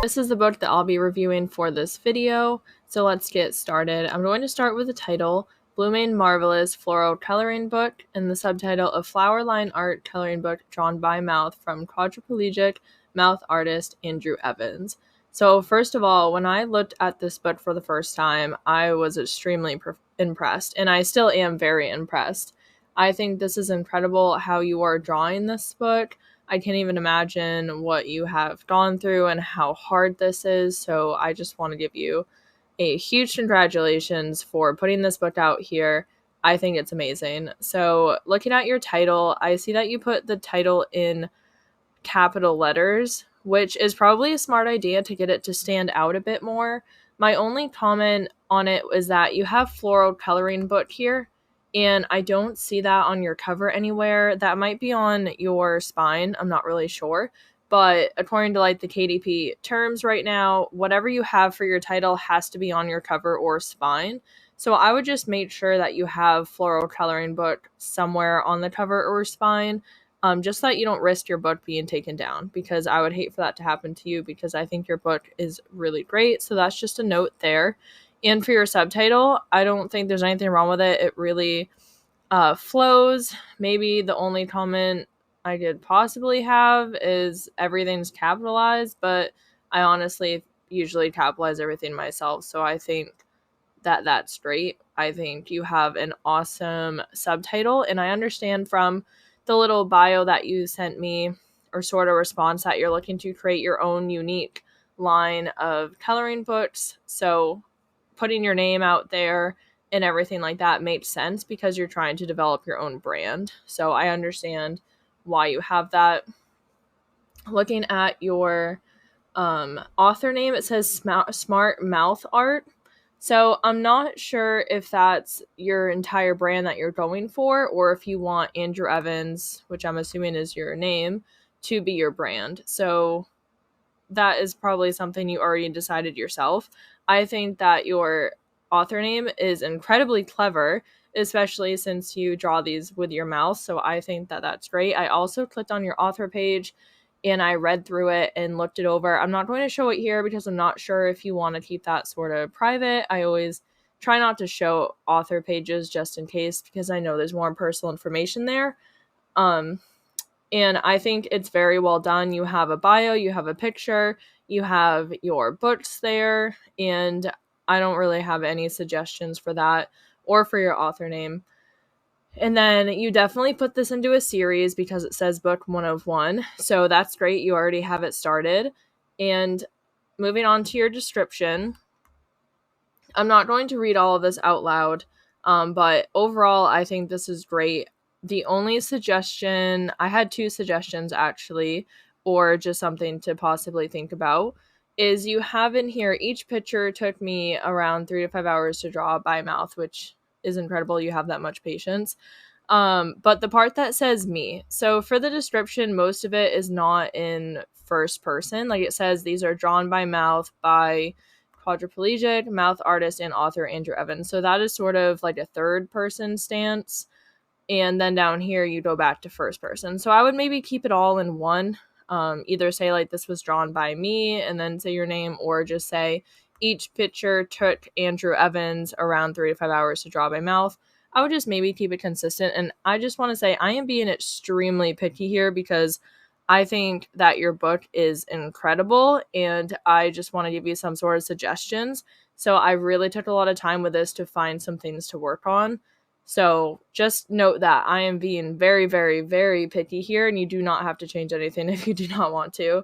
This is the book that I'll be reviewing for this video, so let's get started. I'm going to start with the title, Blooming Marvelous Floral Coloring Book, and the subtitle, A Flower Line Art Coloring Book Drawn by Mouth from quadriplegic mouth artist Andrew Evans. So first of all, when I looked at this book for the first time, I was extremely impressed, and I still am very impressed. I think this is incredible how you are drawing this book. I can't even imagine what you have gone through and how hard this is. So I just want to give you a huge congratulations for putting this book out here. I think it's amazing. So looking at your title, I see that you put the title in capital letters, which is probably a smart idea to get it to stand out a bit more. My only comment on it is that you have floral coloring book here, and I don't see that on your cover anywhere. That might be on your spine, I'm not really sure. But according to like the KDP terms right now, whatever you have for your title has to be on your cover or spine. So I would just make sure that you have floral coloring book somewhere on the cover or spine, just so that you don't risk your book being taken down, because I would hate for that to happen to you, because I think your book is really great. So that's just a note there. And for your subtitle, I don't think there's anything wrong with it. It really flows. Maybe the only comment I could possibly have is everything's capitalized, but I honestly usually capitalize everything myself, so I think that that's great. I think you have an awesome subtitle, and I understand from the little bio that you sent me, or sort of response, that you're looking to create your own unique line of coloring books. So putting your name out there and everything like that makes sense because you're trying to develop your own brand. So I understand why you have that. Looking at your author name, it says Smart Mouth Art. So I'm not sure if that's your entire brand that you're going for, or if you want Andrew Evans, which I'm assuming is your name, to be your brand. So that is probably something you already decided yourself. I think that your author name is incredibly clever, especially since you draw these with your mouth. So I think that that's great. I also clicked on your author page and I read through it and looked it over. I'm not going to show it here because I'm not sure if you want to keep that sort of private. I always try not to show author pages just in case, because I know there's more personal information there. And I think it's very well done. You have a bio, you have a picture, you have your books there, and I don't really have any suggestions for that or for your author name. And then you definitely put this into a series because it says book 101. So that's great. You already have it started. And moving on to your description, I'm not going to read all of this out loud, but overall, I think this is great. The only suggestion, I had two suggestions actually, or just something to possibly think about, is you have in here, each picture took me around 3 to 5 hours to draw by mouth, which is incredible. You have that much patience. But the part that says me, so for the description, most of it is not in first person. Like it says, these are drawn by mouth by quadriplegic mouth artist and author Andrew Evans. So that is sort of like a third person stance. And then down here, you go back to first person. So I would maybe keep it all in one. Either say like this was drawn by me and then say your name, or just say each picture took Andrew Evans around 3 to 5 hours to draw by mouth. I would just maybe keep it consistent. And I just want to say I am being extremely picky here because I think that your book is incredible, and I just want to give you some sort of suggestions. So I really took a lot of time with this to find some things to work on. So just note that I am being very, very, very picky here, and you do not have to change anything if you do not want to.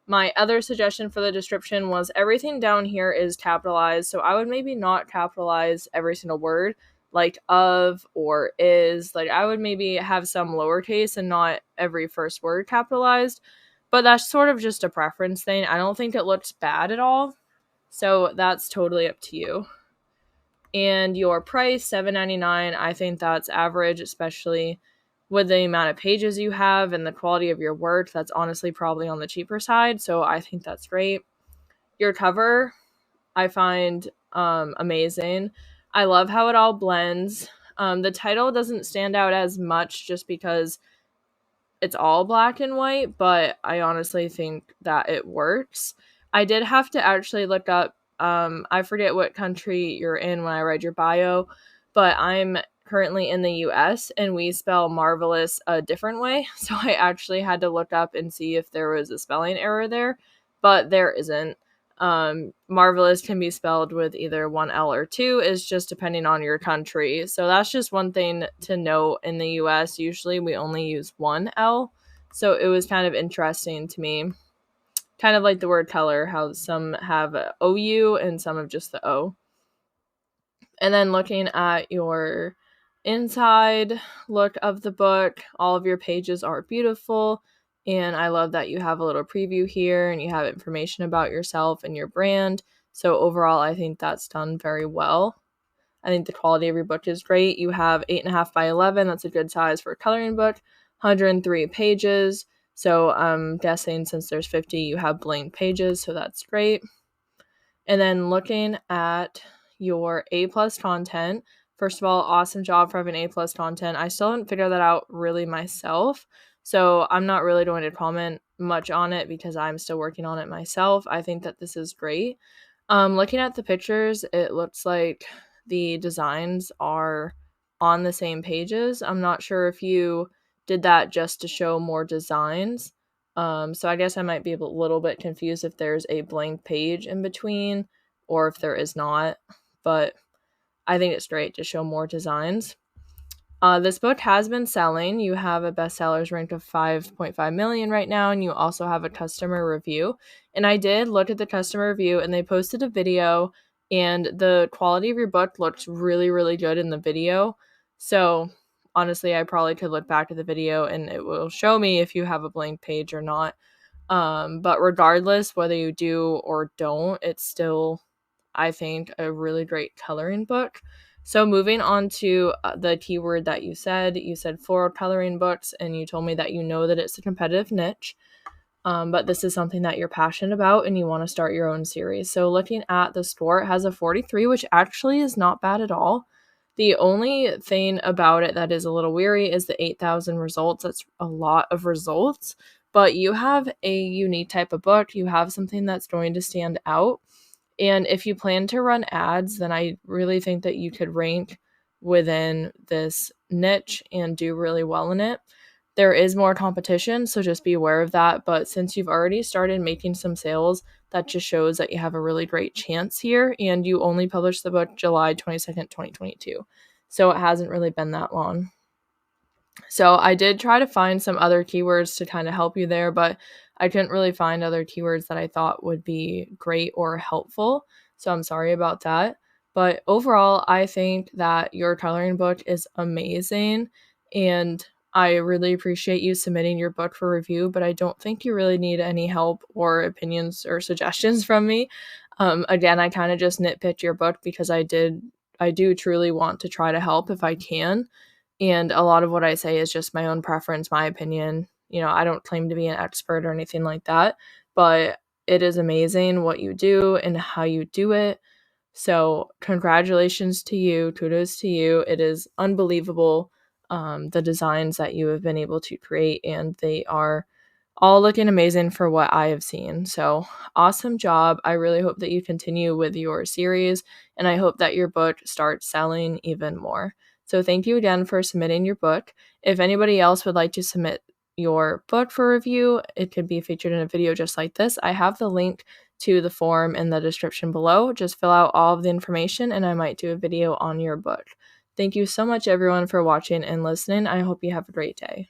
My other suggestion for the description was everything down here is capitalized, so I would maybe not capitalize every single word, like of or is. Like I would maybe have some lowercase and not every first word capitalized, but that's sort of just a preference thing. I don't think it looks bad at all, so that's totally up to you. And your price, $7.99, I think that's average, especially with the amount of pages you have and the quality of your work. That's honestly probably on the cheaper side, so I think that's great. Your cover, I find amazing. I love how it all blends. The title doesn't stand out as much just because it's all black and white, but I honestly think that it works. I did have to actually look up, I forget what country you're in when I read your bio, but I'm currently in the US and we spell marvelous a different way. So I actually had to look up and see if there was a spelling error there, but there isn't. Marvelous can be spelled with either one L or two, is just depending on your country. So that's just one thing to note. In the US, usually we only use one L. So it was kind of interesting to me. Kind of like the word color, how some have a OU and some have just the O. And then looking at your inside look of the book, all of your pages are beautiful. And I love that you have a little preview here and you have information about yourself and your brand. So overall, I think that's done very well. I think the quality of your book is great. You have 8.5 by 11. That's a good size for a coloring book. 103 pages. So I'm guessing since there's 50, you have blank pages. So that's great. And then looking at your A+ content, first of all, awesome job for having A+ content. I still haven't figured that out really myself. So I'm not really going to comment much on it because I'm still working on it myself. I think that this is great. Looking at the pictures, it looks like the designs are on the same pages. I'm not sure if you did that just to show more designs. So I guess I might be a little bit confused if there's a blank page in between or if there is not, but I think it's great to show more designs. This book has been selling. You have a bestsellers rank of 5.5 million right now, and you also have a customer review. And I did look at the customer review, and they posted a video, and the quality of your book looks really, really good in the video. So honestly, I probably could look back at the video, and it will show me if you have a blank page or not. But regardless, whether you do or don't, it's still, I think, a really great coloring book. So moving on to the keyword that you said floral coloring books, and you told me that you know that it's a competitive niche, but this is something that you're passionate about and you want to start your own series. So looking at the score, it has a 43, which actually is not bad at all. The only thing about it that is a little weary is the 8,000 results. That's a lot of results, but you have a unique type of book. You have something that's going to stand out. And if you plan to run ads, then I really think that you could rank within this niche and do really well in it. There is more competition, so just be aware of that. But since you've already started making some sales, that just shows that you have a really great chance here. And you only published the book July 22nd, 2022. So it hasn't really been that long. So I did try to find some other keywords to kind of help you there, but I couldn't really find other keywords that I thought would be great or helpful. So I'm sorry about that. But overall, I think that your coloring book is amazing. And I really appreciate you submitting your book for review, but I don't think you really need any help or opinions or suggestions from me. Again, I kind of just nitpicked your book because I do truly want to try to help if I can. And a lot of what I say is just my own preference, my opinion. You know, I don't claim to be an expert or anything like that, but it is amazing what you do and how you do it. So congratulations to you. Kudos to you. It is unbelievable, the designs that you have been able to create, and they are all looking amazing for what I have seen. So awesome job. I really hope that you continue with your series, and I hope that your book starts selling even more. So thank you again for submitting your book. If anybody else would like to submit your book for review, it could be featured in a video just like this. I have the link to the form in the description below. Just fill out all of the information and I might do a video on your book. Thank you so much everyone for watching and listening. I hope you have a great day.